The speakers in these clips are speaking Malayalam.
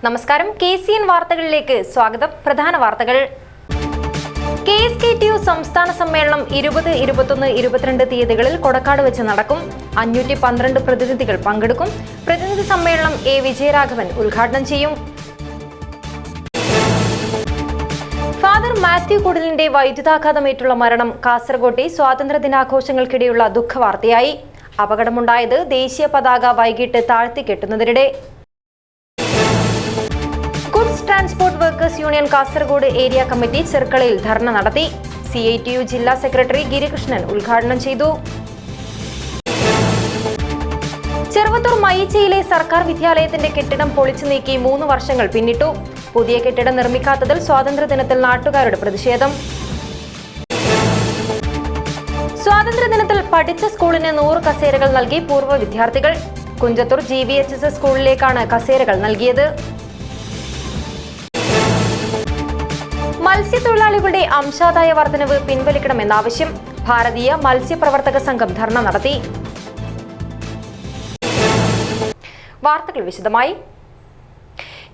നമസ്കാരം, KCN വാർത്തകളിലേക്ക് സ്വാഗതം. പ്രധാന വാർത്തകൾ. KSKTU സംസ്ഥാന സമ്മേളനം 20, 21, 22 തീയതികളിൽ കൊടക്കാട് വെച്ച് നടക്കും. 512 പ്രതിനിധികൾ പങ്കെടുക്കും. പ്രതിനിധി സമ്മേളനം A. വിജയരാഘവൻ ഉദ്ഘാടനം ചെയ്യും. ഫാദർ മാത്യു കുടിലിന്റെ വൈദ്യുതാഘാതമേറ്റുള്ള മരണം കാസർകോട്ടെ സ്വാതന്ത്ര്യദിനാഘോഷങ്ങൾക്കിടെയുള്ള ദുഃഖവാർത്തയായി. അപകടമുണ്ടായത് ദേശീയ പതാക വൈകിട്ട് താഴ്ത്തിക്കെട്ടുന്നതിനിടെ. Goods transport workers union Kasaragod area committee ചെർക്കളയിൽ ധർണ നടത്തി. CITU ജില്ലാ സെക്രട്ടറി ഗിരികൃഷ്ണൻ ഉദ്ഘാടനം ചെയ്തു. ചെറുവത്തൂർ മയിച്ചയിലെ സർക്കാർ വിദ്യാലയത്തിന്റെ കെട്ടിടം പൊളിച്ചു നീക്കി 3 വർഷങ്ങൾ പിന്നിട്ടു. പുതിയ കെട്ടിടം നിർമ്മിക്കാത്തതിൽ സ്വാതന്ത്ര്യദിനത്തിൽ നാട്ടുകാരുടെ പ്രതിഷേധം. സ്വാതന്ത്ര്യദിനത്തിൽ പഠിച്ച സ്കൂളിന് 100 കസേരകൾ നൽകി പൂർവ്വ വിദ്യാർത്ഥികൾ. കുഞ്ചത്തൂർ GVHS സ്കൂളിലേക്കാണ് കസേരകൾ നൽകിയത്. മത്സ്യത്തൊഴിലാളികളുടെ അംശാദായ വർധനവ് പിൻവലിക്കണമെന്നാവശ്യം. ഭാരതീയ മത്സ്യപ്രവർത്തക സംഘം ധർണ നടത്തി. വാർത്തകൾ വിശദമായി.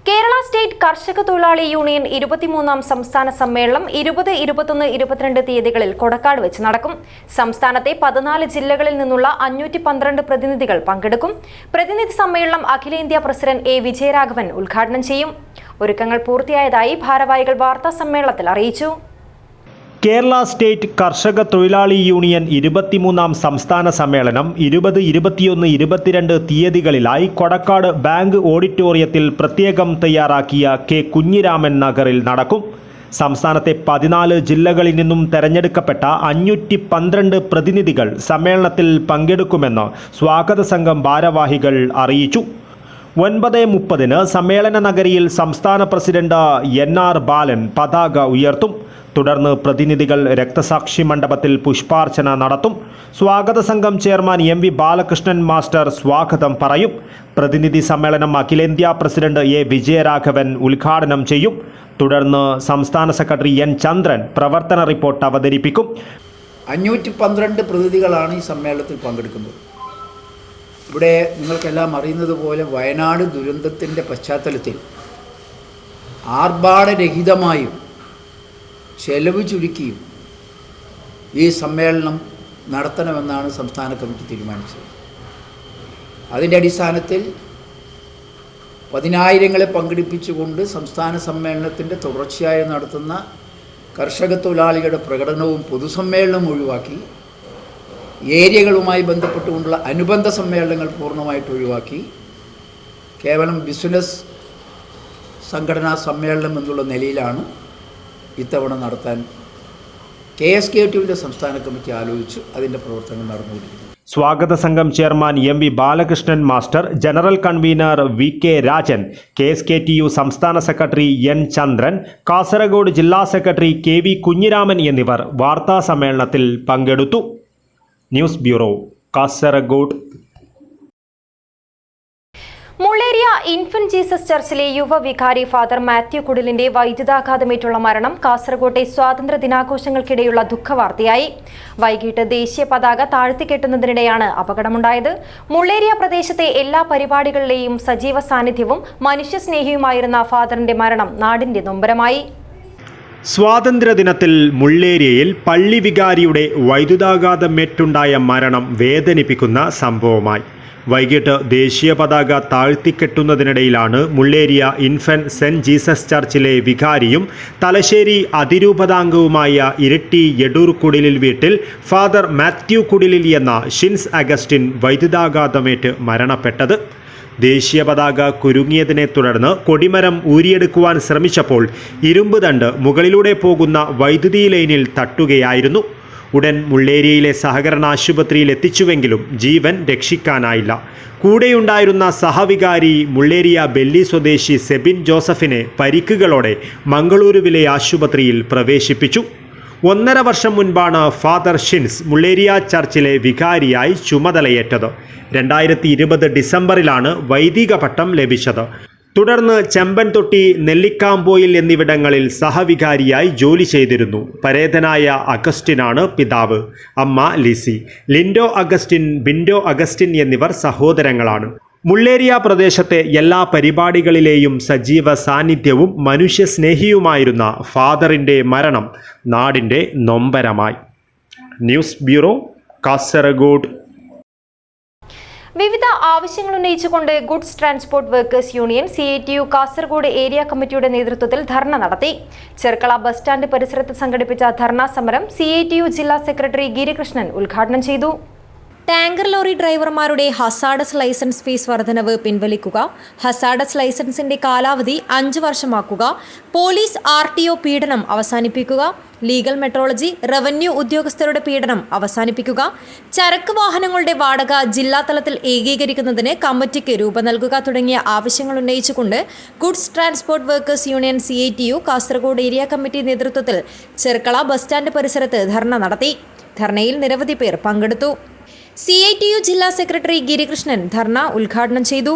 കേരള സ്റ്റേറ്റ് കർഷക തൊഴിലാളി യൂണിയൻ 23ാം സംസ്ഥാന സമ്മേളനം 20, 21, 22 തീയതികളിൽ കൊടക്കാട് വെച്ച് നടക്കും. സംസ്ഥാനത്തെ 14 ജില്ലകളിൽ നിന്നുള്ള 512 പ്രതിനിധികൾ പങ്കെടുക്കും. പ്രതിനിധി സമ്മേളനം അഖിലേന്ത്യാ പ്രസിഡന്റ് A. വിജയരാഘവൻ ഉദ്ഘാടനം ചെയ്യും. ഒരുക്കങ്ങൾ പൂർത്തിയായതായി ഭാരവാഹികൾ വാർത്താ സമ്മേളനത്തിൽ അറിയിച്ചു. കേരള സ്റ്റേറ്റ് കർഷക തൊഴിലാളി യൂണിയൻ 23ാം സംസ്ഥാന സമ്മേളനം 20, 21, 22 തീയതികളിലായി കൊടക്കാട് ബാങ്ക് ഓഡിറ്റോറിയത്തിൽ പ്രത്യേകം തയ്യാറാക്കിയ K. കുഞ്ഞിരാമൻ നഗറിൽ നടക്കും. സംസ്ഥാനത്തെ 14 ജില്ലകളിൽ നിന്നും തെരഞ്ഞെടുക്കപ്പെട്ട 512 പ്രതിനിധികൾ സമ്മേളനത്തിൽ പങ്കെടുക്കുമെന്ന് സ്വാഗത സംഘം ഭാരവാഹികൾ അറിയിച്ചു. 9:30 സമ്മേളന നഗരിയിൽ സംസ്ഥാന പ്രസിഡന്റ് NR ബാലൻ പതാക ഉയർത്തും. തുടർന്ന് പ്രതിനിധികൾ രക്തസാക്ഷി മണ്ഡപത്തിൽ പുഷ്പാർച്ചന നടത്തും. സ്വാഗത സംഘം ചെയർമാൻ MV ബാലകൃഷ്ണൻ മാസ്റ്റർ സ്വാഗതം പറയും. പ്രതിനിധി സമ്മേളനം അഖിലേന്ത്യാ പ്രസിഡന്റ് A. വിജയരാഘവൻ ഉദ്ഘാടനം ചെയ്യും. തുടർന്ന് സംസ്ഥാന സെക്രട്ടറി N. ചന്ദ്രൻ പ്രവർത്തന റിപ്പോർട്ട് അവതരിപ്പിക്കും. 512 പ്രതിനിധികളാണ് ഈ സമ്മേളനത്തിൽ പങ്കെടുക്കുന്നത്. ഇവിടെ നിങ്ങൾക്കെല്ലാം അറിയുന്നത് പോലെ വയനാട് ദുരന്തത്തിൻ്റെ പശ്ചാത്തലത്തിൽ ആർഭാടരഹിതമായും ചെലവ് ചുരുക്കിയും ഈ സമ്മേളനം നടത്തണമെന്നാണ് സംസ്ഥാന കമ്മിറ്റി തീരുമാനിച്ചത്. അതിൻ്റെ അടിസ്ഥാനത്തിൽ 10,000ങ്ങളെ പങ്കെടുപ്പിച്ചുകൊണ്ട് സംസ്ഥാന സമ്മേളനത്തിൻ്റെ തുടർച്ചയായി നടത്തുന്ന കർഷക തൊഴിലാളികളുടെ പ്രകടനവും പൊതുസമ്മേളനവും ഒഴിവാക്കി ഏരിയകളുമായി ബന്ധപ്പെട്ടുകൊണ്ടുള്ള അനുബന്ധ സമ്മേളനങ്ങൾ പൂർണ്ണമായിട്ട് ഒഴിവാക്കി കേവലം ബിസിനസ് സംഘടനാ സമ്മേളനം എന്നുള്ള നിലയിലാണ് ഇത്തവണ നടത്താൻ KSKTUവിൻ്റെ സംസ്ഥാന കമ്മിറ്റി ആലോചിച്ച് അതിൻ്റെ പ്രവർത്തനങ്ങൾ നടന്നുകൊണ്ടിരിക്കുന്നു. സ്വാഗത സംഘം chairman MV Balakrishnan master, general convener VK Rajan, KSKTU സംസ്ഥാന സെക്രട്ടറി N. ചന്ദ്രൻ, കാസർഗോഡ് ജില്ലാ സെക്രട്ടറി KV കുഞ്ഞിരാമൻ എന്നിവർ വാർത്താ സമ്മേളനത്തിൽ പങ്കെടുത്തു. News bureau, Kasaragod. Mulleria infant Jesus ചർച്ചിലെ യുവ വികാരി ഫാദർ മാത്യു കുടിലിന്റെ വൈദ്യുതാഘാതമേറ്റുള്ള മരണം കാസർകോട്ടെ സ്വാതന്ത്ര്യ ദിനാഘോഷങ്ങൾക്കിടെയുള്ള ദുഃഖവാർത്തയായി. വൈകിട്ട് ദേശീയ പതാക താഴ്ത്തിക്കെട്ടുന്നതിനിടെയാണ് അപകടമുണ്ടായത്. മുള്ളേരിയ പ്രദേശത്തെ എല്ലാ പരിപാടികളിലെയും സജീവ സാന്നിധ്യവും മനുഷ്യസ്നേഹിയുമായിരുന്ന ഫാദറിന്റെ മരണം നാടിന്റെ നൊമ്പരമായി. സ്വാതന്ത്ര്യദിനത്തിൽ മുള്ളേരിയയിൽ പള്ളി വികാരിയുടെ വൈദ്യുതാഘാതമേറ്റുണ്ടായ മരണം വേദനിപ്പിക്കുന്ന സംഭവമായി. വൈകിട്ട് ദേശീയ പതാക താഴ്ത്തിക്കെട്ടുന്നതിനിടയിലാണ് മുള്ളേരിയ ഇൻഫന്റ് സെന്റ് ജീസസ് ചർച്ചിലെ വികാരിയും തലശ്ശേരി അതിരൂപതാംഗവുമായ ഇരിട്ടി യെടൂർ കുടിലിൽ വീട്ടിൽ ഫാദർ മാത്യു കുടിലിൽ എന്ന ഷിൻസ് അഗസ്റ്റിൻ വൈദ്യുതാഘാതമേറ്റ് മരണപ്പെട്ടത്. ദേശീയ പതാക കുരുങ്ങിയതിനെ തുടർന്ന് കൊടിമരം ഊരിയെടുക്കുവാൻ ശ്രമിച്ചപ്പോൾ ഇരുമ്പ് തണ്ട് മുകളിലൂടെ പോകുന്ന വൈദ്യുതി ലൈനിൽ തട്ടുകയായിരുന്നു. ഉടൻ മുള്ളേരിയയിലെ സഹകരണ ആശുപത്രിയിൽ എത്തിച്ചുവെങ്കിലും ജീവൻ രക്ഷിക്കാനായില്ല. കൂടെയുണ്ടായിരുന്ന സഹവികാരി മുള്ളേരിയ ബെല്ലി സ്വദേശി സെബിൻ ജോസഫിനെ പരിക്കുകളോടെ മംഗളൂരുവിലെ ആശുപത്രിയിൽ പ്രവേശിപ്പിച്ചു. 1.5 വർഷം മുൻപാണ് ഫാദർ ഷിൻസ് മുള്ളേരിയ ചർച്ചിലെ വികാരിയായി ചുമതലയേറ്റത്. 2020 ഡിസംബറിലാണ് വൈദിക പട്ടം ലഭിച്ചത്. തുടർന്ന് ചെമ്പൻതൊട്ടി, നെല്ലിക്കാമ്പോയിൽ എന്നിവിടങ്ങളിൽ സഹവികാരിയായി ജോലി ചെയ്തിരുന്നു. പരേതനായ അഗസ്റ്റിനാണ് പിതാവ്. അമ്മ ലിസി. ലിൻഡോ അഗസ്റ്റിൻ, ബിൻഡോ അഗസ്റ്റിൻ എന്നിവർ സഹോദരങ്ങളാണ്. മുള്ളേരിയ പ്രദേശത്തെ എല്ലാ പരിപാടികളിലെയും സജീവ സാന്നിധ്യവും മനുഷ്യസ്നേഹിയുമായിരുന്ന ഫാദറിൻ്റെ മരണം നാടിൻ്റെ നൊമ്പരമായി. News bureau, Kasaragod. വിവിധ ആവശ്യങ്ങൾ ഉന്നയിച്ചുകൊണ്ട് goods transport workers union CITU Kasaragod area കമ്മിറ്റിയുടെ നേതൃത്വത്തിൽ ധർണ നടത്തി. ചെർക്കള ബസ് സ്റ്റാൻഡ് പരിസരത്ത് സംഘടിപ്പിച്ച ധർണാ സമരം CITU ജില്ലാ സെക്രട്ടറി ഗിരികൃഷ്ണൻ ഉദ്ഘാടനം ചെയ്തു. ടാങ്കർ ലോറി ഡ്രൈവർമാരുടെ ഹസാഡസ് ലൈസൻസ് ഫീസ് വർധനവ് പിൻവലിക്കുക, ഹസാഡസ് ലൈസൻസിന്റെ കാലാവധി 5 വർഷമാക്കുക, പോലീസ് RTO പീഡനം അവസാനിപ്പിക്കുക, ലീഗൽ മെട്രോളജി റവന്യൂ ഉദ്യോഗസ്ഥരുടെ പീഡനം അവസാനിപ്പിക്കുക, ചരക്ക് വാഹനങ്ങളുടെ വാടക ജില്ലാതലത്തിൽ ഏകീകരിക്കുന്നതിന് കമ്മിറ്റിക്ക് രൂപം നൽകുക തുടങ്ങിയ ആവശ്യങ്ങൾ ഉന്നയിച്ചുകൊണ്ട് goods transport workers union CITU Kasaragod area committee നേതൃത്വത്തിൽ ചെർക്കള ബസ് സ്റ്റാൻഡ് പരിസരത്ത് ധർണ നടത്തി. ധർണയിൽ നിരവധി പേർ പങ്കെടുത്തു. CITU ജില്ലാ സെക്രട്ടറി ഗിരികൃഷ്ണൻ ധർണ ഉദ്ഘാടനം ചെയ്തു.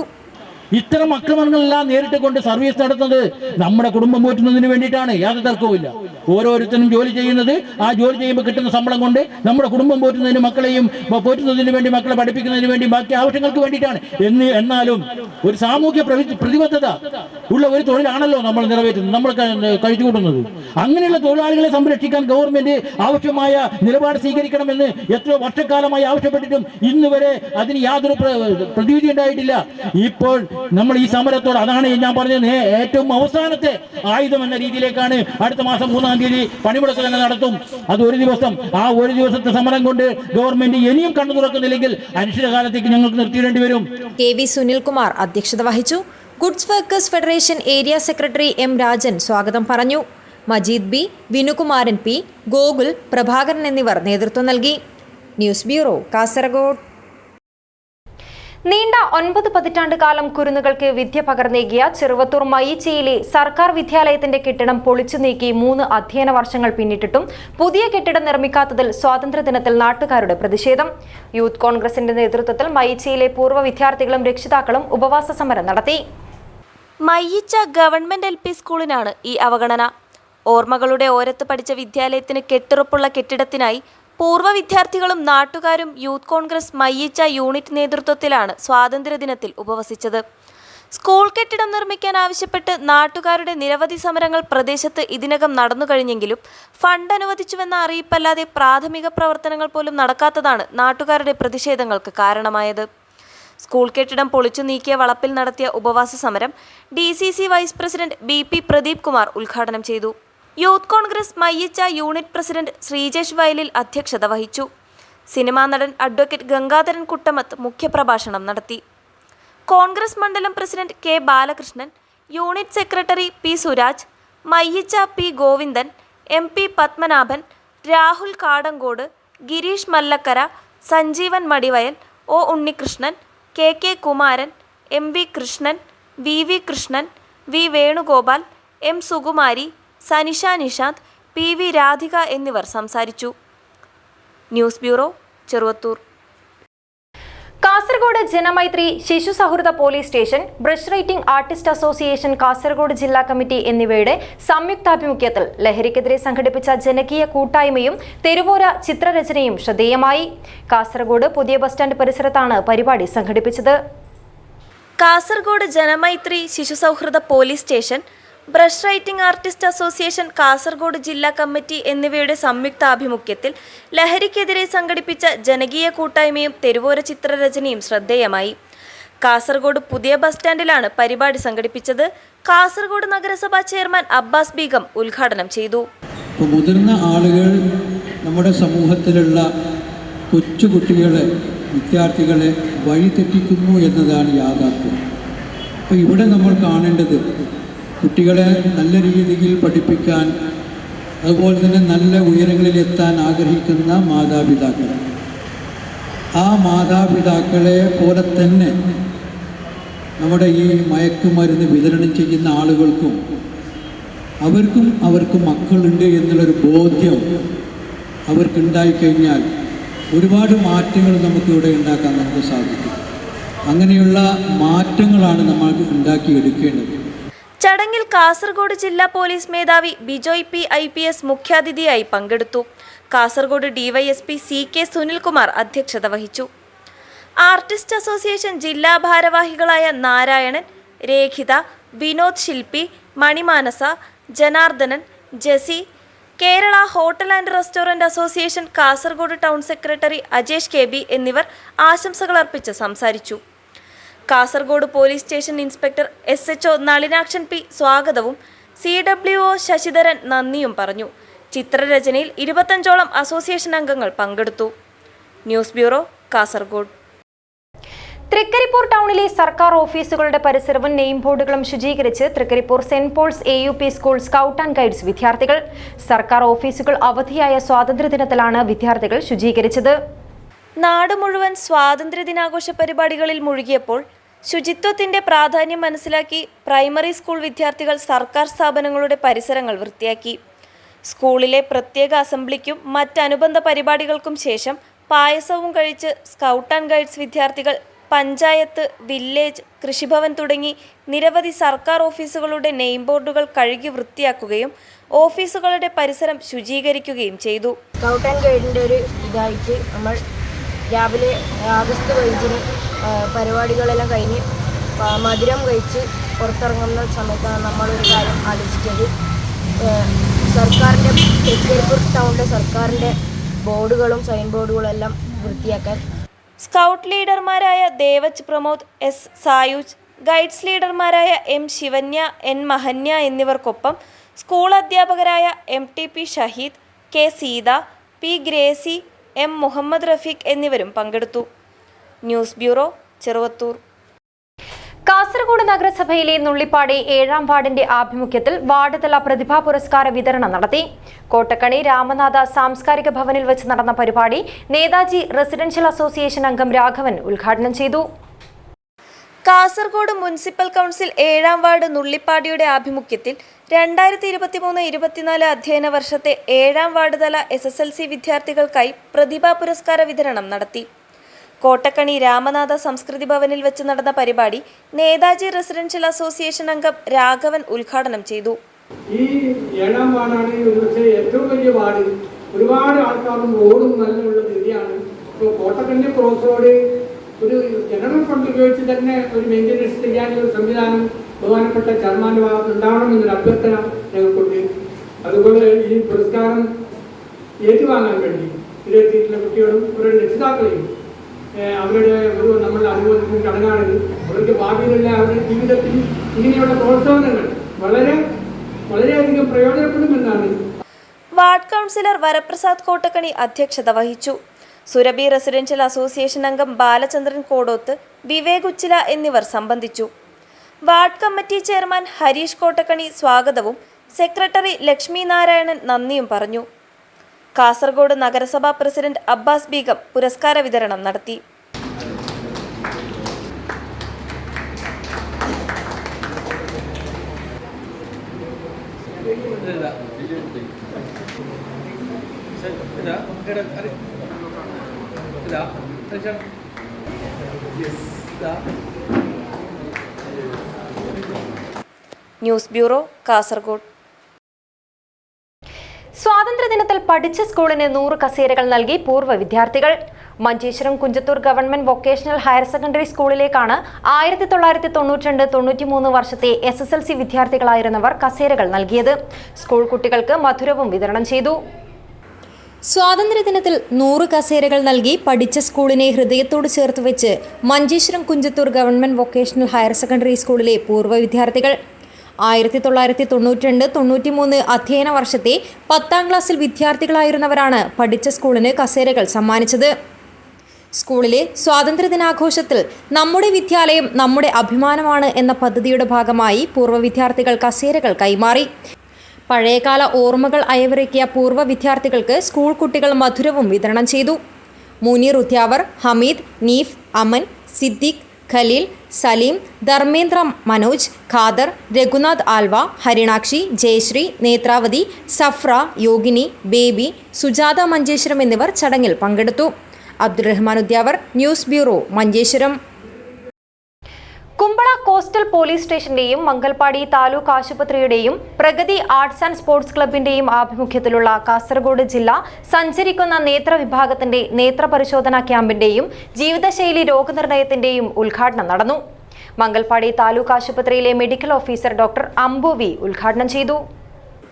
ഇത്തരം അക്രമങ്ങളെല്ലാം നേരിട്ട് കൊണ്ട് സർവീസ് നടത്തുന്നത് നമ്മുടെ കുടുംബം പോറ്റുന്നതിന് വേണ്ടിയിട്ടാണ്. യാതൊരു തർക്കവുമില്ല. ഓരോരുത്തരും ജോലി ചെയ്യുന്നത് ആ ജോലി ചെയ്യുമ്പോൾ കിട്ടുന്ന ശമ്പളം കൊണ്ട് നമ്മുടെ കുടുംബം പോറ്റുന്നതിന്, മക്കളെയും പോറ്റുന്നതിന് വേണ്ടി, മക്കളെ പഠിപ്പിക്കുന്നതിന് വേണ്ടി, ബാക്കി ആവശ്യങ്ങൾക്ക് വേണ്ടിയിട്ടാണ്. എന്നാലും ഒരു സാമൂഹ്യ പ്രതിബദ്ധത ഉള്ള ഒരു തൊഴിലാണല്ലോ നമ്മൾ നിറവേറ്റുന്നത്, നമ്മൾ കഴിച്ചുകൂട്ടുന്നത്. അങ്ങനെയുള്ള തൊഴിലാളികളെ സംരക്ഷിക്കാൻ ഗവൺമെന്റ് ആവശ്യമായ നിലപാട് സ്വീകരിക്കണമെന്ന് എത്രയോ വർഷക്കാലമായി ആവശ്യപ്പെട്ടിട്ടും ഇന്ന് വരെ അതിന് യാതൊരു പ്രതിവിധി ഉണ്ടായിട്ടില്ല. ഇപ്പോൾ നമ്മൾ ഈ സമരത്തോട്, അതാണ് ഞാൻ പറഞ്ഞത്, ഏറ്റവും അവസാനത്തെ ആയുധം എന്ന രീതിയിലേക്കാണ്. അടുത്ത മാസം 3-ാം തീയതി പണിമുടക്ക് തന്നെ നടത്തും. അത് ഒരു ദിവസത്തെ സമരം കൊണ്ട് ഗവൺമെന്റ് ഇനിയും കണ്ണു തുറക്കുന്നില്ലെങ്കിൽ അനിശ്ചിതകാലത്തേക്ക് ഞങ്ങൾക്ക് നിർത്തിയിടേണ്ടി വരും. KV സുനിൽകുമാർ അധ്യക്ഷത വഹിച്ചു. Goods workers federation area secretary M Rajan സ്വാഗതം പറഞ്ഞു. മജീദ് B, വിനുകുമാരൻ P, ഗോകുൽ, പ്രഭാകരൻ എന്നിവർ നേതൃത്വം നൽകി. News bureau, Kasaragod. നീണ്ട 9 പതിറ്റാണ്ട് കാലം കുരുന്നുകൾക്ക് വിദ്യ പകർന്നേകിയ ചെറുവത്തൂർ മയ്യിച്ചയിലെ സർക്കാർ വിദ്യാലയത്തിന്റെ കെട്ടിടം പൊളിച്ചു നീക്കി 3 അധ്യയന വർഷങ്ങൾ പിന്നിട്ടിട്ടും പുതിയ കെട്ടിടം നിർമ്മിക്കാത്തതിൽ സ്വാതന്ത്ര്യദിനത്തിൽ നാട്ടുകാരുടെ പ്രതിഷേധം. യൂത്ത് കോൺഗ്രസിന്റെ നേതൃത്വത്തിൽ മയ്യിച്ചയിലെ പൂർവ്വ വിദ്യാർത്ഥികളും രക്ഷിതാക്കളും ഉപവാസ സമരം നടത്തി. മയ്യിച്ച ഗവൺമെന്റ് LP സ്കൂളിനാണ് ഈ അവഗണന. ഓർമ്മകളുടെ ഓരത്ത് പഠിച്ച വിദ്യാലയത്തിന് കെട്ടുറപ്പുള്ള കെട്ടിടത്തിനായി പൂർവ്വ വിദ്യാർത്ഥികളും നാട്ടുകാരും യൂത്ത് കോൺഗ്രസ് മയ്യിച്ച യൂണിറ്റ് നേതൃത്വത്തിലാണ് സ്വാതന്ത്ര്യദിനത്തിൽ ഉപവസിച്ചത്. സ്കൂൾ കെട്ടിടം നിർമ്മിക്കാൻ ആവശ്യപ്പെട്ട് നാട്ടുകാരുടെ നിരവധി സമരങ്ങൾ പ്രദേശത്ത് ഇതിനകം നടന്നു കഴിഞ്ഞെങ്കിലും ഫണ്ട് അനുവദിച്ചുവെന്ന അറിയിപ്പല്ലാതെ പ്രാഥമിക പ്രവർത്തനങ്ങൾ പോലും നടക്കാത്തതാണ് നാട്ടുകാരുടെ പ്രതിഷേധങ്ങൾക്ക് കാരണമായത്. സ്കൂൾ കെട്ടിടം പൊളിച്ചു നീക്കിയ വളപ്പിൽ നടത്തിയ ഉപവാസ സമരം DCC vice president BP Pradeep Kumar ഉദ്ഘാടനം ചെയ്തു. Youth Congress Mayyicha unit president Sreejesh Vayalil അധ്യക്ഷത വഹിച്ചു. സിനിമാ നടൻ അഡ്വക്കേറ്റ് ഗംഗാധരൻ കുട്ടമത്ത് മുഖ്യപ്രഭാഷണം നടത്തി. കോൺഗ്രസ് മണ്ഡലം president K Balakrishnan, unit secretary P Suraj, Mayyicha P Govindan, MP Padmanabhan, Rahul Kadankode, Girish Mallakkara, Sanjeevan Madivayal, O Unnikrishnan, KK Kumaran, MV Krishnan, VV Krishnan, V Venugopal, M Sukumari, Sanisha Nishanth, PV Radhika എന്നിവർ സംസാരിച്ചു. News bureau, Cheruvathur. കാസർഗോഡ് ജനമൈത്രി ശിശു സൗഹൃദ police station, brush writing artist association Kasaragod ജില്ലാ കമ്മിറ്റി എന്നിവയുടെ സംയുക്താഭിമുഖ്യത്തിൽ ലഹരിക്കെതിരെ സംഘടിപ്പിച്ച ജനകീയ കൂട്ടായ്മയും തെരുവോര ചിത്രരചനയും ശ്രദ്ധേയമായി. കാസർഗോഡ് പുതിയ ബസ് സ്റ്റാൻഡ് പരിസരത്താണ് പരിപാടി സംഘടിപ്പിച്ചത്. കാസർഗോഡ് ജനമൈത്രി ശിശു സൗഹൃദ police station, brush writing artist association Kasaragod ജില്ലാ കമ്മിറ്റി എന്നിവയുടെ സംയുക്താഭിമുഖ്യത്തിൽ ലഹരിക്കെതിരെ സംഘടിപ്പിച്ച ജനകീയ കൂട്ടായ്മയും തെരുവോര ചിത്രരചനയും ശ്രദ്ധേയമായി. കാസർഗോഡ് പുതിയ ബസ് സ്റ്റാൻഡിലാണ് പരിപാടി സംഘടിപ്പിച്ചത്. കാസർഗോഡ് നഗരസഭാ ചെയർമാൻ അബ്ബാസ് ബീഗം ഉദ്ഘാടനം ചെയ്തു. മുതിർന്ന ആളുകൾ നമ്മുടെ സമൂഹത്തിലുള്ള കൊച്ചുകുട്ടികളെ, വിദ്യാർത്ഥികളെ വഴിതെറ്റിക്കുന്നു എന്നതാണ് യാഥാർത്ഥ്യം. അപ്പോൾ ഇവിടെ നമ്മൾ കാണേണ്ടത് കുട്ടികളെ നല്ല രീതിയിൽ പഠിപ്പിക്കാൻ, അതുപോലെ തന്നെ നല്ല ഉയരങ്ങളിലെത്താൻ ആഗ്രഹിക്കുന്ന മാതാപിതാക്കൾ, ആ മാതാപിതാക്കളെ പോലെ തന്നെ നമ്മുടെ ഈ മയക്കുമരുന്ന് വിതരണം ചെയ്യുന്ന ആളുകൾക്കും അവർക്ക് മക്കളുണ്ട് എന്നുള്ളൊരു ബോധ്യം അവർക്കുണ്ടായിക്കഴിഞ്ഞാൽ ഒരുപാട് മാറ്റങ്ങൾ നമുക്കിവിടെ ഉണ്ടാക്കാൻ നമുക്ക് സാധിക്കും. അങ്ങനെയുള്ള മാറ്റങ്ങളാണ് നമ്മൾ ഉണ്ടാക്കിയെടുക്കേണ്ടത്. ചടങ്ങിൽ കാസർഗോഡ് ജില്ലാ പോലീസ് മേധാവി ബിജോയ് P IPS മുഖ്യാതിഥിയായി പങ്കെടുത്തു. കാസർഗോഡ് DYSP CK സുനിൽകുമാർ അധ്യക്ഷത വഹിച്ചു. ആർട്ടിസ്റ്റ് അസോസിയേഷൻ ജില്ലാ ഭാരവാഹികളായ Narayanan, Rekhitha, Vinod Shilpi, Manimanasa, Janardhanan, Jessy, Kerala hotel and restaurant association Kasaragod town secretary Ajesh K B എന്നിവർ ആശംസകൾ അർപ്പിച്ച് സംസാരിച്ചു. Kasaragod police station inspector SHO Nalinakshan P സ്വാഗതവും CWO ശശിധരൻ നന്ദിയും പറഞ്ഞു. ചിത്രരചനയിൽ 25ഓളം അസോസിയേഷൻ അംഗങ്ങൾ പങ്കെടുത്തു. News bureau, Kasaragod. തൃക്കരിപ്പൂർ ടൗണിലെ സർക്കാർ ഓഫീസുകളുടെ പരിസരവും നെയിം ബോർഡുകളും ശുചീകരിച്ച് Trikaripur saint Paul's AUP school scout and guides വിദ്യാർത്ഥികൾ. സർക്കാർ ഓഫീസുകൾ അവധിയായ സ്വാതന്ത്ര്യദിനത്തിലാണ് വിദ്യാർത്ഥികൾ ശുചീകരിച്ചത്. നാട് മുഴുവൻ സ്വാതന്ത്ര്യദിനാഘോഷ പരിപാടികളിൽ മുഴുകിയപ്പോൾ ശുചിത്വത്തിന്റെ പ്രാധാന്യം മനസ്സിലാക്കി പ്രൈമറി സ്കൂൾ വിദ്യാർത്ഥികൾ സർക്കാർ സ്ഥാപനങ്ങളുടെ പരിസരങ്ങൾ വൃത്തിയാക്കി. സ്കൂളിലെ പ്രത്യേക അസംബ്ലിക്കും മറ്റനുബന്ധ പരിപാടികൾക്കും ശേഷം പായസവും കഴിച്ച് സ്കൗട്ട് ആൻഡ് ഗൈഡ്സ് വിദ്യാർത്ഥികൾ പഞ്ചായത്ത്, വില്ലേജ്, കൃഷിഭവൻ തുടങ്ങി നിരവധി സർക്കാർ ഓഫീസുകളുടെ നെയിം ബോർഡുകൾ കഴുകി വൃത്തിയാക്കുകയും ഓഫീസുകളുടെ പരിസരം ശുചീകരിക്കുകയും ചെയ്തു. സ്കൗട്ട് ആൻഡ് ഗൈഡിൻ്റെ ഒരു ഇതായിട്ട് നമ്മൾ രാവിലെ ആഗസ്റ്റ് 5-ന് പരിപാടികളെല്ലാം കഴിഞ്ഞ് മധുരം കഴിച്ച് പുറത്തിറങ്ങുന്ന സമയത്താണ് നമ്മളൊരു കാര്യം ആലോചിച്ചത്. സർക്കാരിൻ്റെ തൃക്കരിപ്പൂർ ടൗണിലെ സർക്കാരിൻ്റെ ബോർഡുകളും സൈൻ ബോർഡുകളും എല്ലാം വൃത്തിയാക്കാൻ. സ്കൗട്ട് ലീഡർമാരായ ദേവജ് പ്രമോദ്, S സായുജ്, ഗൈഡ്സ് ലീഡർമാരായ M ശിവന്യ, N മഹന്യ എന്നിവർക്കൊപ്പം സ്കൂൾ അധ്യാപകരായ MTP Shaheed, K Seetha, P Gracy, M Muhammad Rafeeq എന്നിവരും പങ്കെടുത്തു. News bureau, Cheruvathur. കാസർഗോഡ് നഗരസഭയിലെ നുള്ളിപ്പാടി 7-ാം വാർഡിന്റെ ആഭിമുഖ്യത്തിൽ വാർഡ് തല പ്രതിഭാ പുരസ്കാര വിതരണം നടത്തി. കോട്ടക്കണി രാമനാഥ സാംസ്കാരിക ഭവനിൽ വെച്ച് നടന്ന പരിപാടി നേതാജി റെസിഡൻഷ്യൽ അസോസിയേഷൻ അംഗം രാഘവൻ ഉദ്ഘാടനം ചെയ്തു. കാസർഗോഡ് മുനിസിപ്പൽ കൗൺസിൽ 7-ാം വാർഡ് നുള്ളിപ്പാടിയുടെ ആഭിമുഖ്യത്തിൽ 2023-24 അധ്യയന വർഷത്തെ 7-ാം വാർഡ് തല SSLC വിദ്യാർത്ഥികൾക്കായി പ്രതിഭാ പുരസ്കാര വിതരണം നടത്തി. കോട്ടക്കണി രാമനാഥ സംസ്കൃതി ഭവനിൽ വെച്ച് നടന്ന പരിപാടി നേതാജി റെസിഡൻഷ്യൽ അസോസിയേഷൻ അംഗം രാഘവൻ ഉദ്ഘാടനം ചെയ്തു. ഈ 7-ാം വാർഡാണ് ഒരുപക്ഷെ ഏറ്റവും വലിയ വാർഡ്. ഒരുപാട് ആൾക്കാരും റോഡും നല്ലുള്ള ഏരിയയാണ്. ഇപ്പോൾ കോട്ടക്കണ്ണി ക്രോസ് റോഡ് ഒരു ജനറൽ ഫണ്ട് ഉപയോഗിച്ച് തന്നെ ഒരു മെയിൻ്റനൻസ് ചെയ്യാനുള്ള ഒരു സംവിധാനം ബഹുമാനപ്പെട്ട ചെയർമാൻ്റെ ഭാഗത്ത് ഉണ്ടാവണമെന്നൊരു അഭ്യർത്ഥന ഞങ്ങൾക്കുണ്ട്. അതുപോലെ ഈ പുരസ്കാരം ഏറ്റുവാങ്ങാൻ വേണ്ടി ഇതിലെത്തിയിട്ടുള്ള കുട്ടികളും അവരുടെ രക്ഷിതാക്കളെയും അവരുടെ ഒരു നമ്മൾ അനുഭവത്തിന് ചടങ്ങാണിത്. അവർക്ക് ഭാവിയിലുള്ള അവരുടെ ജീവിതത്തിൽ ഇങ്ങനെയുള്ള പ്രോത്സാഹനങ്ങൾ വളരെയധികം പ്രയോജനപ്പെടുമെന്നാണ്. വാർഡ് കൗൺസിലർ വരപ്രസാദ് കോട്ടക്കണി അധ്യക്ഷത വഹിച്ചു. സുരഭി റെസിഡൻഷ്യൽ അസോസിയേഷൻ അംഗം ബാലചന്ദ്രൻ കോടോത്ത്, വിവേക് ഉച്ചില എന്നിവർ സംബന്ധിച്ചു. Ward committee chairman Harish Kottakkani സ്വാഗതവും സെക്രട്ടറി ലക്ഷ്മി നാരായണൻ നന്ദിയും പറഞ്ഞു. കാസർഗോഡ് നഗരസഭാ പ്രസിഡന്റ് അബ്ബാസ് ബീഗം പുരസ്കാര വിതരണം നടത്തി. News bureau, Kasaragod. സ്വാതന്ത്ര്യദിനത്തിൽ പഠിച്ച സ്കൂളിന് 100 കസേരകൾ നൽകി പൂർവ്വ വിദ്യാർത്ഥികൾ. Manjeshwaram Kunjathur government vocational higher secondary സ്കൂളിലേക്കാണ് 1992-93 വർഷത്തെ SSLC വിദ്യാർത്ഥികളായിരുന്നവർ കസേരകൾ നൽകിയത്. സ്കൂൾ കുട്ടികൾക്ക് മധുരവും വിതരണം ചെയ്തു. സ്വാതന്ത്ര്യദിനത്തിൽ 100 കസേരകൾ നൽകി പഠിച്ച സ്കൂളിനെ ഹൃദയത്തോട് ചേർത്ത് വെച്ച് Manjeshwaram Kunjathur government vocational higher secondary സ്കൂളിലെ പൂർവ്വ വിദ്യാർത്ഥികൾ 1992-93 അധ്യയന വർഷത്തെ 10ാം ക്ലാസ്സിൽ വിദ്യാർത്ഥികളായിരുന്നവരാണ് പഠിച്ച സ്കൂളിന് കസേരകൾ സമ്മാനിച്ചത്. സ്കൂളിലെ സ്വാതന്ത്ര്യദിനാഘോഷത്തിൽ നമ്മുടെ വിദ്യാലയം നമ്മുടെ അഭിമാനമാണ് എന്ന പദ്ധതിയുടെ ഭാഗമായി പൂർവ്വ വിദ്യാർത്ഥികൾ കസേരകൾ കൈമാറി. പഴയകാല ഓർമ്മകൾ അയവിറക്കിയ പൂർവ്വ വിദ്യാർത്ഥികൾക്ക് സ്കൂൾ കുട്ടികൾ മധുരവും വിതരണം ചെയ്തു. മുനീർ ഉദ്യാവർ, ഹമീദ്, നീഫ്, അമൻ, സിദ്ദീഖ്, ഖലീൽ, സലീം, ധർമ്മേന്ദ്ര, മനോജ്, ഖാദർ, രഘുനാഥ് ആൽവ, ഹരിണാക്ഷി, ജയശ്രീ, നേത്രാവതി, സഫ്ര, യോഗിനി, ബേബി, സുജാത മഞ്ചേശ്വരം എന്നിവർ ചടങ്ങിൽ പങ്കെടുത്തു. Abdurahman Udyavar, news bureau, Manjeshwaram. Kumbala coastal police സ്റ്റേഷന്റെയും മംഗൽപാടി താലൂക്ക് ആശുപത്രിയുടെയും പ്രഗതി ആർട്സ് ആൻഡ് സ്പോർട്സ് ക്ലബിന്റെയും ആഭിമുഖ്യത്തിലുള്ള കാസർഗോഡ് ജില്ല സഞ്ചരിക്കുന്ന നേത്ര വിഭാഗത്തിന്റെ നേത്രപരിശോധനാ ക്യാമ്പിന്റെയും ജീവിതശൈലി രോഗനിർണയത്തിന്റെയും ഉദ്ഘാടനം നടന്നു. മംഗൽപാടി താലൂക്ക് ആശുപത്രിയിലെ medical officer doctor Ambu V ഉദ്ഘാടനം ചെയ്തു.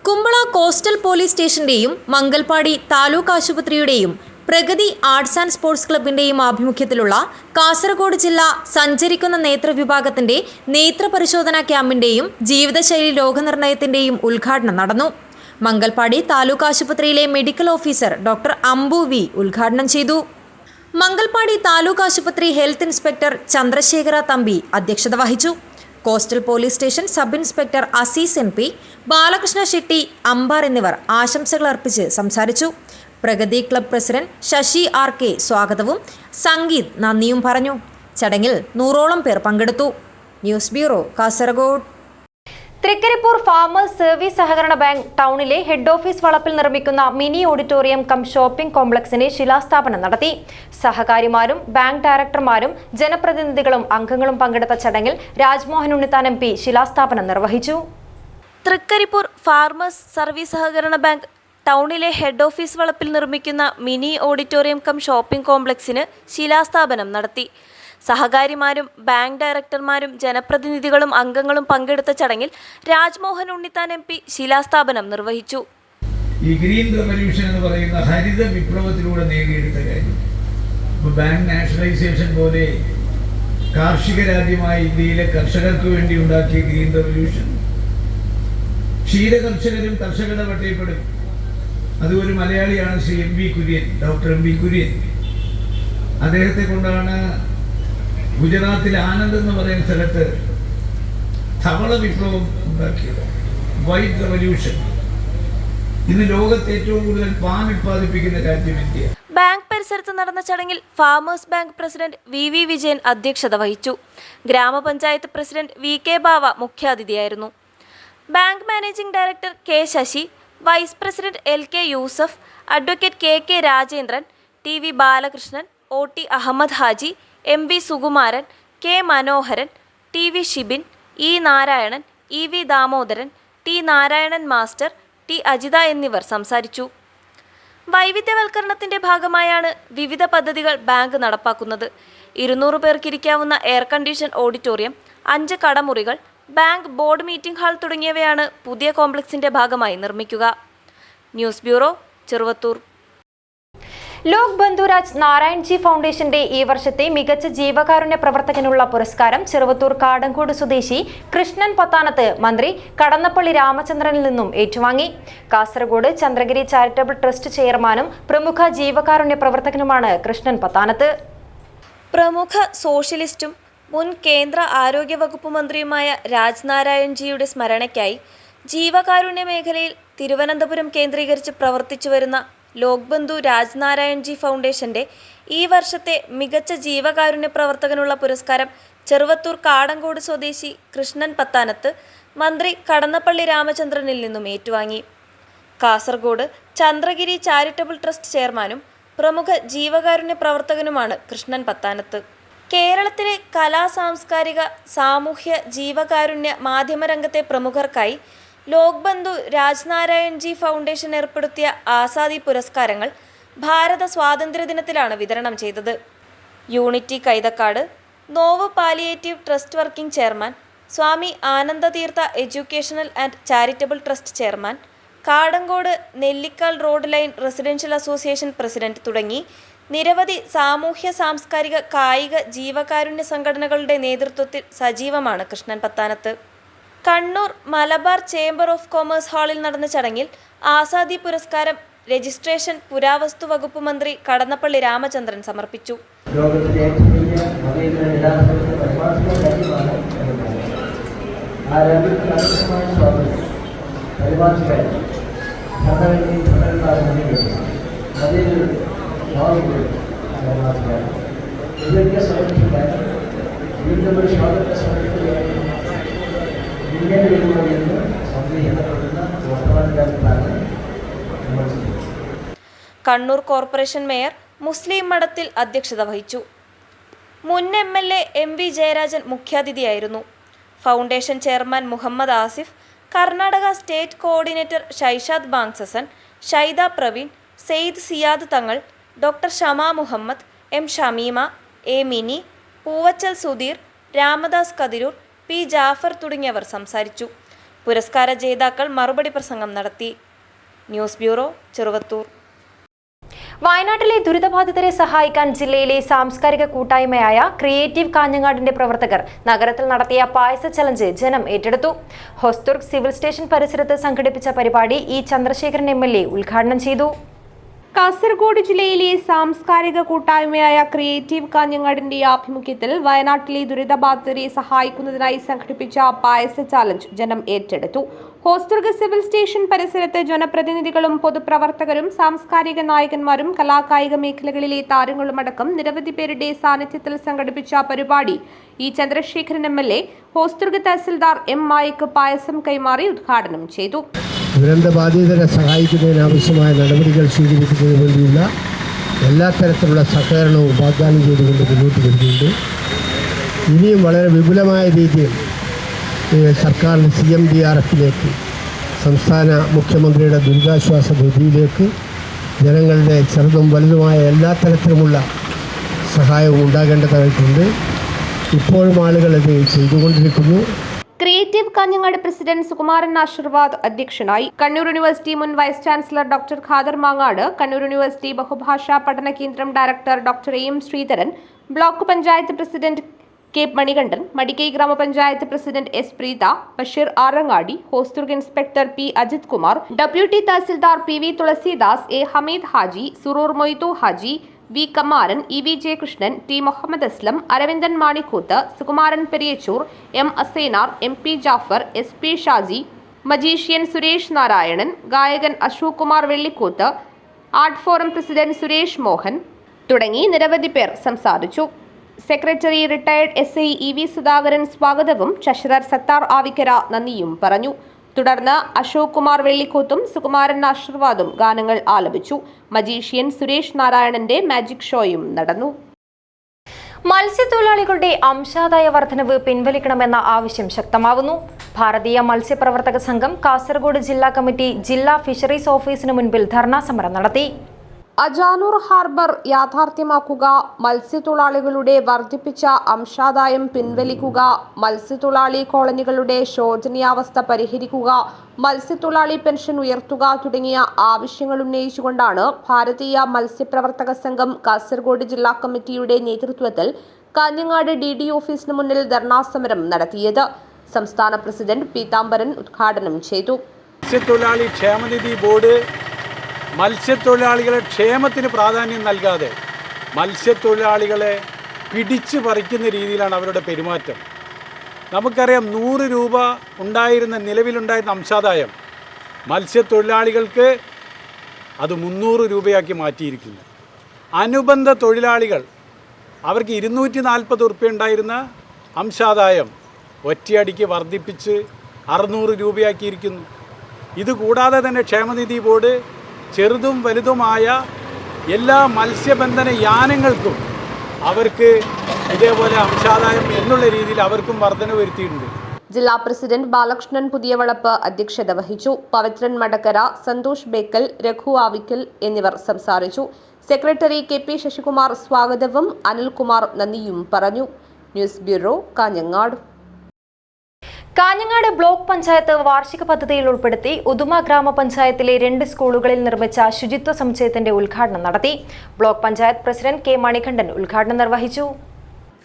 കുമ്പള കോസ്റ്റൽ പോലീസ് സ്റ്റേഷന്റെയും മംഗൽപാടി താലൂക്ക് ആശുപത്രിയുടെയും പ്രഗതി ആർട്സ് ആൻഡ് സ്പോർട്സ് ക്ലബിന്റെയും ആഭിമുഖ്യത്തിലുള്ള കാസർഗോഡ് ജില്ല സഞ്ചരിക്കുന്ന നേത്രവിഭാഗത്തിന്റെ നേത്രപരിശോധനാ ക്യാമ്പിന്റെയും ജീവിതശൈലി രോഗനിർണയത്തിന്റെയും ഉദ്ഘാടനം നടന്നു. മംഗൽപാടി താലൂക്ക് ആശുപത്രിയിലെ medical officer doctor Ambu V ഉദ്ഘാടനം ചെയ്തു. മംഗൽപാടി താലൂക്ക് ആശുപത്രി ഹെൽത്ത് ഇൻസ്പെക്ടർ ചന്ദ്രശേഖര തമ്പി അധ്യക്ഷത വഹിച്ചു. Coastal police station sub inspector Azeez MP, Balakrishna Shetty, Ambar എന്നിവർ ആശംസകൾ അർപ്പിച്ച് സംസാരിച്ചു. Pragathi club president Sasi RK സ്വാഗതവും സംഗീത് നന്ദിയും പറഞ്ഞു. ചടങ്ങിൽ 100ഓളം പേർ പങ്കെടുത്തു. News bureau, Kasaragod. Trikaripur farmers service സഹകരണ ബാങ്ക് ടൗണിലെ ഹെഡ് ഓഫീസ് വളപ്പിൽ നിർമ്മിക്കുന്ന മിനി ഓഡിറ്റോറിയം കം ഷോപ്പിംഗ് കോംപ്ലക്സിന്റെ ശിലാസ്ഥാപനം നടത്തി. സഹകാരിമാരും ബാങ്ക് ഡയറക്ടർമാരും ജനപ്രതിനിധികളും അംഗങ്ങളും പങ്കെടുത്ത ചടങ്ങിൽ രാജ്മോഹൻ ഉണ്ണിത്താൻ MP ശിലാസ്ഥാപനം നിർവഹിച്ചു. തൃക്കരിപ്പൂർ ഫാർമേഴ്സ് സർവീസ് സഹകരണ ബാങ്ക് ടൗണിലെ ഹെഡ് ഓഫീസ് വളപ്പിൽ നിർമ്മിക്കുന്ന മിനി ഓഡിറ്റോറിയം കം ഷോപ്പിംഗ് കോംപ്ലക്സിന് ശിലാസ്ഥാപനം നടത്തി. സഹകാരിമാരും ബാങ്ക് ഡയറക്ടർമാരും ജനപ്രതിനിധികളും അംഗങ്ങളും പങ്കെടുത്ത ചടങ്ങിൽ രാജ്മോഹൻ ഉണ്ണിത്താൻ MP ശിലാസ്ഥാപനം നിർവഹിച്ചു. ഈ ഗ്രീൻ റെവല്യൂഷൻ എന്ന് പറയുന്ന ഹരിത വിപ്ലവത്തിലൂടെ നേടിയെടുത്ത കാര്യം, ബാങ്ക് നാഷണലൈസേഷൻ പോലെ കാർഷിക രാജ്യമായ ഇന്ത്യയിലെ കർഷകർക്ക് വേണ്ടി ഉണ്ടാക്കിയ ഗ്രീൻ റെവല്യൂഷൻ ക്ഷീരകർഷകരും കർഷകരുടെ പട്ടികപ്പെടും. അത് ഒരു മലയാളിയാണ്, Shri MV Kurian, doctor MV Kurian. അദ്ദേഹത്തെ കൊണ്ടാണ് ഗുജറാത്തിലെ ആനന്ദ് എന്ന് പറയുന്ന സ്ഥലത്ത് ധവള വിപ്ലവം ഉണ്ടാക്കിയത്, വൈറ്റ് റെവല്യൂഷൻ. ഇന്ന് ലോകത്ത് ഏറ്റവും കൂടുതൽ പാൻ ഉത്പാദിപ്പിക്കുന്ന രാജ്യം ഇന്ത്യ. ബാങ്ക് പരിസരത്ത് നടന്ന ചടങ്ങിൽ farmers bank president VV Vijayan അധ്യക്ഷത വഹിച്ചു. ഗ്രാമപഞ്ചായത്ത് പ്രസിഡന്റ് VK ബാവ മുഖ്യാതിഥിയായിരുന്നു. Bank managing director K Sasi, vice president LK Yousuf, advocate KK Rajendran, TV Balakrishnan, OT Ahmed Haji, MV Sukumaran, K Manoharan, TV Shibin, E Narayanan, EV Damodaran, T Narayanan master, T Ajitha എന്നിവർ സംസാരിച്ചു. വൈവിധ്യവൽക്കരണത്തിന്റെ ഭാഗമായാണ് വിവിധ പദ്ധതികൾ ബാങ്ക് നടപ്പാക്കുന്നത്. 200 പേർക്കിരിക്കാവുന്ന എയർ കണ്ടീഷൻ ഓഡിറ്റോറിയം, 5 കടമുറികൾ, ബാങ്ക് ബോർഡ് മീറ്റിംഗ് ഹാൾ തുടങ്ങിയവയാണ് പുതിയ കോംപ്ലക്സിന്റെ ഭാഗമായി നിർമ്മിക്കുക. News bureau, Cheruvathur. ലോക് ബന്ധുരാജ് നാരായൺജി ഫൗണ്ടേഷന്റെ ഈ വർഷത്തെ മികച്ച ജീവകാരുണ്യ പ്രവർത്തകനുള്ള പുരസ്കാരം ചെറുവത്തൂർ കാടങ്കോട് സ്വദേശി കൃഷ്ണൻ പത്താനത്ത് മന്ത്രി കടന്നപ്പള്ളി രാമചന്ദ്രനിൽ നിന്നും ഏറ്റുവാങ്ങി. കാസർഗോഡ് ചന്ദ്രഗിരി ചാരിറ്റബിൾ ട്രസ്റ്റ് ചെയർമാനും പ്രമുഖ ജീവകാരുണ്യ പ്രവർത്തകനുമാണ് കൃഷ്ണൻ പത്താനത്ത്. പ്രമുഖ സോഷ്യലിസ്റ്റും മുൻ കേന്ദ്ര ആരോഗ്യവകുപ്പ് മന്ത്രിയുമായ രാജ്നാരായൺജിയുടെ സ്മരണയ്ക്കായി ജീവകാരുണ്യ മേഖലയിൽ തിരുവനന്തപുരം കേന്ദ്രീകരിച്ച് പ്രവർത്തിച്ചു വരുന്ന ലോക് ബന്ധു രാജ്നാരായൺജി ഫൗണ്ടേഷന്റെ ഈ വർഷത്തെ മികച്ച ജീവകാരുണ്യ പ്രവർത്തകനുള്ള പുരസ്കാരം ചെറുവത്തൂർ കാടങ്കോട് സ്വദേശി കൃഷ്ണൻ പത്താനത്ത് മന്ത്രി കടന്നപ്പള്ളി രാമചന്ദ്രനിൽ നിന്നും ഏറ്റുവാങ്ങി. കാസർഗോഡ് ചന്ദ്രഗിരി ചാരിറ്റബിൾ ട്രസ്റ്റ് ചെയർമാനും പ്രമുഖ ജീവകാരുണ്യ പ്രവർത്തകനുമാണ് കൃഷ്ണൻ പത്താനത്ത്. കേരളത്തിലെ കലാ, സാംസ്കാരിക, സാമൂഹ്യ, ജീവകാരുണ്യ, മാധ്യമരംഗത്തെ പ്രമുഖർക്കായി ലോക് ബന്ധു രാജ്നാരായൺജി ഫൗണ്ടേഷൻ ഏർപ്പെടുത്തിയ ആസാദി പുരസ്കാരങ്ങൾ ഭാരത സ്വാതന്ത്ര്യദിനത്തിലാണ് വിതരണം ചെയ്തത്. യൂണിറ്റി കൈതക്കാട്, നോവ് palliative trust working chairman, Swami Anandatheertha educational and charitable trust chairman, Kadankode Nellikkal road line residential association president തുടങ്ങി നിരവധി സാമൂഹ്യ, സാംസ്കാരിക, കായിക, ജീവകാരുണ്യ സംഘടനകളുടെ നേതൃത്വത്തിൽ സജീവമാണ് Krishnan Pathanath. Kannur Malabar chamber of commerce ഹാളിൽ നടന്ന ചടങ്ങിൽ ആസാദി പുരസ്കാരം രജിസ്ട്രേഷൻ പുരാവസ്തു വകുപ്പ് മന്ത്രി കടന്നപ്പള്ളി രാമചന്ദ്രൻ സമർപ്പിച്ചു. കണ്ണൂർ കോർപ്പറേഷൻ മേയർ മുസ്ലിം മഠത്തിൽ അധ്യക്ഷത വഹിച്ചു. മുൻ MLA MV ജയരാജൻ മുഖ്യാതിഥിയായിരുന്നു. Foundation chairman Muhammad Asif, Karnataka state coordinator Shaishad ബാങ്സസൻ, Shaida Praveen, Syed Siyad Thangal, doctor Shama Muhammad, M Shameema, A Mini, Poovachal Sudheer, Ramdas Kathirur, P Jaffar തുടങ്ങിയവർ സംസാരിച്ചു. പുരസ്കാര ജേതാക്കൾ മറുപടി പ്രസംഗം നടത്തി. News bureau, Cheruvathur. വയനാട്ടിലെ ദുരിതബാധിതരെ സഹായിക്കാൻ ജില്ലയിലെ സാംസ്കാരിക കൂട്ടായ്മയായ ക്രിയേറ്റീവ് കാഞ്ഞങ്ങാടിന്റെ പ്രവർത്തകർ നഗരത്തിൽ നടത്തിയ പായസ ചലഞ്ച് ജനം ഏറ്റെടുത്തു. ഹൊസ്ദുർഗ് സിവിൽ സ്റ്റേഷൻ പരിസരത്ത് സംഘടിപ്പിച്ച പരിപാടി E ചന്ദ്രശേഖരൻ MLA ഉദ്ഘാടനം ചെയ്തു. കാസർഗോഡ് ജില്ലയിലെ സാംസ്കാരിക കൂട്ടായ്മയായ ക്രിയേറ്റീവ് കാഞ്ഞങ്ങാടിന്റെ ആഭിമുഖ്യത്തിൽ വയനാട്ടിലെ ദുരിതബാധിതരെ സഹായിക്കുന്നതിനായി സംഘടിപ്പിച്ച പായസ ചാലഞ്ച് ജനം ഏറ്റെടുത്തു. ഹോസ്ദുർഗ് സിവിൽ സ്റ്റേഷൻ പരിസരത്ത് ജനപ്രതിനിധികളും പൊതുപ്രവർത്തകരും സാംസ്കാരിക നായകന്മാരും കലാകായിക മേഖലകളിലെ താരങ്ങളുമടക്കം നിരവധി പേരുടെ സാന്നിധ്യത്തിൽ സംഘടിപ്പിച്ച പരിപാടി E Chandrasekharan MLA Hosdurg tahsildar M മായിക്ക് പായസം കൈമാറി ഉദ്ഘാടനം ചെയ്തു. ദുരന്തബാധിതരെ സഹായിക്കുന്നതിനാവശ്യമായ നടപടികൾ സ്വീകരിക്കുന്നതിന് വേണ്ടിയുള്ള എല്ലാ തരത്തിലുള്ള സഹകരണവും വാഗ്ദാനം ചെയ്തുകൊണ്ട് മുന്നോട്ട് വരുന്നുണ്ട്. ഇനിയും വളരെ വിപുലമായ രീതിയിൽ സർക്കാരിൻ്റെ CMDRFിലേക്ക്, സംസ്ഥാന മുഖ്യമന്ത്രിയുടെ ദുരിതാശ്വാസ നിധിയിലേക്ക് ജനങ്ങളുടെ ചെറുതും വലുതുമായ എല്ലാ തരത്തിലുമുള്ള സഹായവും ഉണ്ടാകേണ്ടതായിട്ടുണ്ട്. ഇപ്പോഴും ആളുകൾ ഇത് ചെയ്തുകൊണ്ടിരിക്കുന്നു. ക്രിയേറ്റീവ് കാഞ്ഞങ്ങാട് പ്രസിഡന്റ് സുകുമാരൻ ആശീർവാദ് അധ്യക്ഷനായി. കണ്ണൂർ യൂണിവേഴ്സിറ്റി മുൻ vice chancellor doctor Khader Mangad, Kannur university ബഹുഭാഷാ പഠന കേന്ദ്രം director doctor AM Sreedharan, block panchayat president K Manikandan, Madikai ഗ്രാമപഞ്ചായത്ത് president S Preetha, Basheer Arangadi, Hosdurg inspector P Ajith Kumar, deputy tahsildar PV Thulasidas, A Hameed Haji, Suroor Moidu Haji, V Kamaran, EV Jayakrishnan, T Muhammad Aslam, Aravindan Manikkooth, Sukumaran Periyachur, M Asainar, MP Jaffar, SP Shaji, magician Suresh Narayanan, ഗായകൻ Ashok Kumar Vellikkoothu, art forum president Suresh Mohan തുടങ്ങി നിരവധി പേർ സംസാരിച്ചു. Secretary retired SI EV Sudhakaran സ്വാഗതവും ട്രഷറർ സത്താർ ആവിക്കര നന്ദിയും പറഞ്ഞു. തുടർന്ന് അശോക് കുമാർ വെള്ളിക്കൂത്തും സുകുമാരൻ ആശീർവാദും ഗാനങ്ങൾ ആലപിച്ചു. മജീഷ്യൻ സുരേഷ് നാരായണന്റെ മാജിക് ഷോയും നടന്നു. മത്സ്യത്തൊഴിലാളികളുടെ അംശാദായ വർധനവ് പിൻവലിക്കണമെന്ന ആവശ്യം ശക്തമാവുന്നു. ഭാരതീയ മത്സ്യപ്രവർത്തക സംഘം കാസർഗോഡ് ജില്ലാ കമ്മിറ്റി ജില്ലാ ഫിഷറീസ് ഓഫീസിന് മുൻപിൽ ധർണാ സമരം നടത്തി. അജാനൂർ ഹാർബർ യാഥാർത്ഥ്യമാക്കുക, മത്സ്യത്തൊഴിലാളികളുടെ വർദ്ധിപ്പിച്ച അംശാദായം പിൻവലിക്കുക, മത്സ്യത്തൊഴിലാളി കോളനികളുടെ ശോചനീയാവസ്ഥ പരിഹരിക്കുക, മത്സ്യത്തൊഴിലാളി പെൻഷൻ ഉയർത്തുക തുടങ്ങിയ ആവശ്യങ്ങൾ ഉന്നയിച്ചുകൊണ്ടാണ് ഭാരതീയ മത്സ്യപ്രവർത്തക സംഘം കാസർഗോഡ് ജില്ലാ കമ്മിറ്റിയുടെ നേതൃത്വത്തിൽ കാഞ്ഞങ്ങാട് DD ഓഫീസിന് മുന്നിൽ ധർണാ സമരം നടത്തിയത്. സംസ്ഥാന പ്രസിഡന്റ് പീതാംബരൻ ഉദ്ഘാടനം ചെയ്തു. മത്സ്യത്തൊഴിലാളി ക്ഷേമനിധി ബോർഡ് മത്സ്യത്തൊഴിലാളികളെ ക്ഷേമത്തിന് പ്രാധാന്യം നൽകാതെ മത്സ്യത്തൊഴിലാളികളെ പിടിച്ചു പറിക്കുന്ന രീതിയിലാണ് അവരുടെ പെരുമാറ്റം. നമുക്കറിയാം, 100 രൂപ നിലവിലുണ്ടായിരുന്ന അംശാദായം മത്സ്യത്തൊഴിലാളികൾക്ക് അത് 300 രൂപയാക്കി മാറ്റിയിരിക്കുന്നു. അനുബന്ധ തൊഴിലാളികൾ അവർക്ക് 240 ഉറുപ്പ്യ ഉണ്ടായിരുന്ന അംശാദായം ഒറ്റയടിക്ക് വർദ്ധിപ്പിച്ച് 600 രൂപയാക്കിയിരിക്കുന്നു. ഇതുകൂടാതെ തന്നെ ക്ഷേമനിധി ബോർഡ് ചെറുതും വലുതുമായ എല്ലാ മത്സ്യബന്ധന യാനങ്ങൾക്കും അവർക്ക് ഇതേപോലെ അംശാദായം എന്നുള്ള രീതിയിൽ അവർക്കും വർധന വരുത്തിയിട്ടുണ്ട്. ജില്ലാ പ്രസിഡന്റ് ബാലകൃഷ്ണൻ പുതിയവളപ്പ് അധ്യക്ഷത വഹിച്ചു. പവിത്രൻ മടക്കര, സന്തോഷ് ബേക്കൽ, രഘു ആവിക്കൽ എന്നിവർ സംസാരിച്ചു. സെക്രട്ടറി KP ശശികുമാർ സ്വാഗതവും അനിൽകുമാർ നന്ദിയും പറഞ്ഞു. News bureau, Kanhangad. Kanhangad block panchayat വാർഷിക പദ്ധതിയിൽ ഉൾപ്പെടുത്തി ഉദുമ ഗ്രാമപഞ്ചായത്തിലെ 2 സ്കൂളുകളിൽ നിർമ്മിച്ച ശുചിത്വ സമുച്ചയത്തിന്റെ ഉദ്ഘാടനം നടത്തി. Block panchayat president K Manikandan ഉദ്ഘാടനം നിർവഹിച്ചു.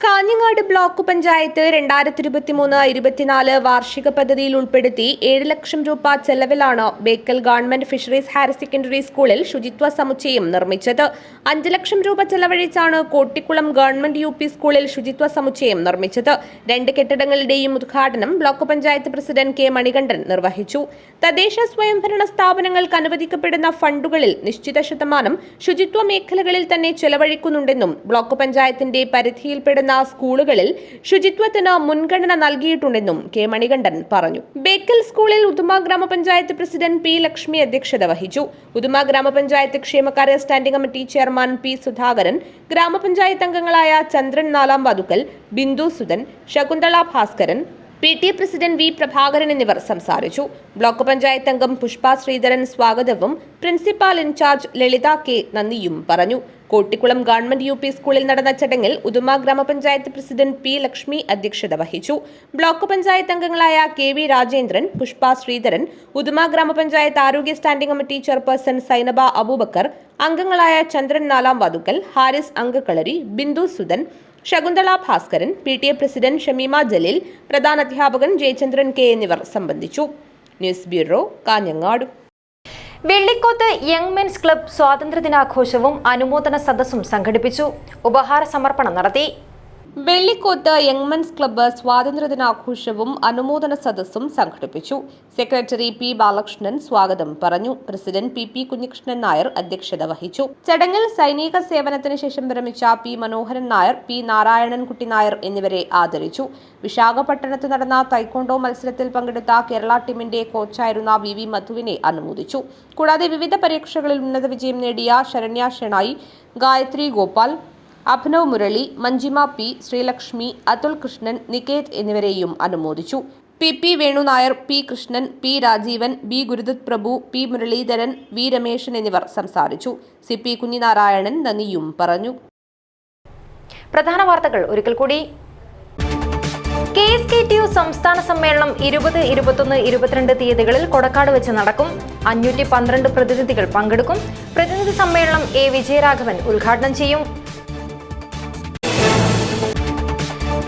കാഞ്ഞങ്ങാട് ബ്ലോക്ക് പഞ്ചായത്ത് 2023-24 വാർഷിക പദ്ധതിയിൽ ഉൾപ്പെടുത്തി 7 ലക്ഷം രൂപ ചെലവിലാണ് Bekal government fisheries higher secondary സ്കൂളിൽ ശുചിത്വ സമുച്ചയം നിർമ്മിച്ചത്. 5 ലക്ഷം രൂപ ചെലവഴിച്ചാണ് കോട്ടിക്കുളം ഗവൺമെന്റ് UP സ്കൂളിൽ ശുചിത്വ സമുച്ചയം നിർമ്മിച്ചത്. 2 കെട്ടിടങ്ങളുടെയും ഉദ്ഘാടനം block panchayat president K Manikandan നിർവഹിച്ചു. തദ്ദേശ സ്വയംഭരണ സ്ഥാപനങ്ങൾക്ക് അനുവദിക്കപ്പെടുന്ന ഫണ്ടുകളിൽ നിശ്ചിത ശതമാനം ശുചിത്വ മേഖലകളിൽ തന്നെ ചെലവഴിക്കുന്നുണ്ടെന്നും ബ്ലോക്ക് പഞ്ചായത്തിന്റെ പരിധിയിൽപ്പെടുന്ന പ്രവർത്തിക്കുന്ന സ്കൂളുകളിൽ ശുചിത്വത്തിന് മുൻഗണന നൽകിയിട്ടുണ്ടെന്നും കെ മണികണ്ഠൻ പറഞ്ഞു. ബേക്കൽ സ്കൂളിൽ ഉദുമ ഗ്രാമപഞ്ചായത്ത് പ്രസിഡന്റ് പി ലക്ഷ്മി അധ്യക്ഷത വഹിച്ചു. ഉദുമ ഗ്രാമപഞ്ചായത്ത് ക്ഷേമകാര്യ സ്റ്റാൻഡിംഗ് കമ്മിറ്റി ചെയർമാൻ പി സുധാകരൻ, ഗ്രാമപഞ്ചായത്ത് അംഗങ്ങളായ ചന്ദ്രൻ നാലാം വാതുക്കൽ, ബിന്ദു സുധൻ, ശകുന്തള ഭാസ്കരൻ, PTA പ്രസിഡന്റ് വി പ്രഭാകരൻ എന്നിവർ സംസാരിച്ചു. ബ്ലോക്ക് പഞ്ചായത്ത് അംഗം പുഷ്പ ശ്രീധരൻ സ്വാഗതവും പ്രിൻസിപ്പാൽ ഇൻചാർജ് ലളിത കെ നന്ദിയും പറഞ്ഞു. കോട്ടിക്കുളം ഗവൺമെന്റ് UP സ്കൂളിൽ നടന്ന ചടങ്ങിൽ ഉദുമ ഗ്രാമപഞ്ചായത്ത് പ്രസിഡന്റ് പി ലക്ഷ്മി അധ്യക്ഷത വഹിച്ചു. ബ്ലോക്ക് പഞ്ചായത്ത് അംഗങ്ങളായ KV രാജേന്ദ്രൻ, പുഷ്പ ശ്രീധരൻ, ഉദുമ ഗ്രാമപഞ്ചായത്ത് ആരോഗ്യ standing committee chairperson Sainaba Aboobacker, അംഗങ്ങളായ ചന്ദ്രൻ നാലാം വാതുക്കൽ, ഹാരിസ് അങ്കക്കളരി, ബിന്ദു സുധൻ, ശകുന്തള ഭാസ്കരൻ, PTA പ്രസിഡന്റ് ഷമീമ ജലീൽ, പ്രധാന അധ്യാപകൻ ജയചന്ദ്രൻ കെ എന്നിവർ സംബന്ധിച്ചു. News bureau, Kanhangad. Vellikkoth young men's club സ്വാതന്ത്ര്യദിനാഘോഷവും അനുമോദന സദസ്സും സംഘടിപ്പിച്ചു. ഉപഹാര സമർപ്പണം നടത്തി. വെള്ളിക്കോത്ത് യങ് മെൻസ് ക്ലബ്ബ് സ്വാതന്ത്ര്യദിനാഘോഷവും അനുമോദന സദസ്സും സംഘടിപ്പിച്ചു. സെക്രട്ടറി P ബാലകൃഷ്ണൻ സ്വാഗതം പറഞ്ഞു. പ്രസിഡന്റ് PP കുഞ്ഞികൃഷ്ണൻ നായർ അധ്യക്ഷത വഹിച്ചു. ചടങ്ങിൽ സൈനിക സേവനത്തിന് ശേഷം വിരമിച്ച P മനോഹരൻ നായർ, P നാരായണൻകുട്ടി നായർ എന്നിവരെ ആദരിച്ചു. വിശാഖപട്ടണത്ത് നടന്ന തൈക്കോണ്ടോ മത്സരത്തിൽ പങ്കെടുത്ത കേരള ടീമിന്റെ കോച്ചായിരുന്ന VV മധുവിനെ അനുമോദിച്ചു. കൂടാതെ വിവിധ പരീക്ഷകളിൽ ഉന്നത വിജയം നേടിയ ശരണ്യ ഷെണായി, ഗായത്രി ഗോപാൽ, അഭിനവ് മുരളി, മഞ്ജിമ P, ശ്രീലക്ഷ്മി, അതുൽ കൃഷ്ണൻ, നികേത് എന്നിവരെയും അനുമോദിച്ചു. PP വേണുനായർ, P Krishnan, P Rajeevan, B Gurudatt പ്രഭു, P മുരളീധരൻ, V രമേശൻ എന്നിവർ സംസാരിച്ചു. CP കുഞ്ഞിനാരായണൻ നന്ദിയും പറഞ്ഞു. പ്രധാന വാർത്തകൾ ഒരിക്കൽ കൂടി. KSKTU സംസ്ഥാന സമ്മേളനം 20, 21, 22 തീയതികളിൽ കൊടക്കാട് വെച്ച് നടക്കും. 512 പ്രതിനിധികൾ പങ്കെടുക്കും. പ്രതിനിധി സമ്മേളനം A വിജയരാഘവൻ ഉദ്ഘാടനം ചെയ്യും.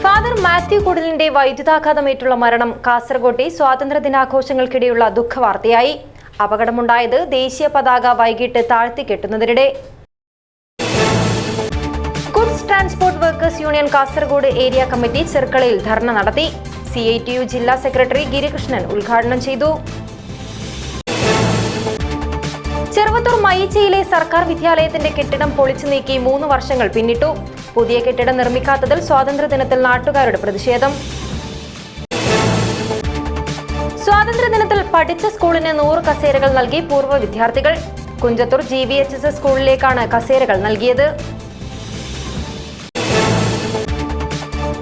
ഫാദർ മാത്യു കുടിലിന്റെ വൈദ്യുതാഘാതമേറ്റുള്ള മരണം കാസർകോട്ടെ സ്വാതന്ത്ര്യദിനാഘോഷങ്ങൾക്കിടെയുള്ള ദുഃഖവാർത്തയായി. അപകടമുണ്ടായത് ദേശീയ പതാക വൈകിട്ട് താഴ്ത്തിക്കെട്ടുന്നതിനിടെ. Goods transport workers union Kasaragod area committee ചെർക്കളയിൽ ധർണ നടത്തി. CITU ജില്ലാ സെക്രട്ടറി ഗിരികൃഷ്ണൻ ഉദ്ഘാടനം ചെയ്തു. ചെറുവത്തൂർ മയിച്ചയിലെ സർക്കാർ വിദ്യാലയത്തിന്റെ കെട്ടിടം പൊളിച്ചു നീക്കി 3 വർഷങ്ങൾ പിന്നിട്ടു. പുതിയ കെട്ടിടം നിർമ്മിക്കാത്തതിൽ സ്വാതന്ത്ര്യദിനത്തിൽ നാട്ടുകാരുടെ പ്രതിഷേധം. സ്വാതന്ത്ര്യദിനത്തിൽ പഠിച്ച സ്കൂളിന് 100 കസേരകൾ നൽകി പൂർവ്വ വിദ്യാർത്ഥികൾ. കുഞ്ചത്തൂർ GVHS സ്കൂളിലേക്കാണ് കസേരകൾ നൽകിയത്.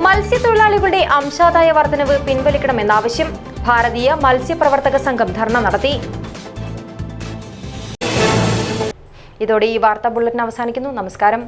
മത്സ്യത്തൊഴിലാളികളുടെ അംശാദായ വർധനവ് പിൻവലിക്കണമെന്നാവശ്യം. ഭാരതീയ മത്സ്യപ്രവർത്തക സംഘം ധർണ നടത്തി. ഇതോടെ ഈ വാർത്താ ബുള്ളറ്റിൻ അവസാനിക്കുന്നു. നമസ്കാരം.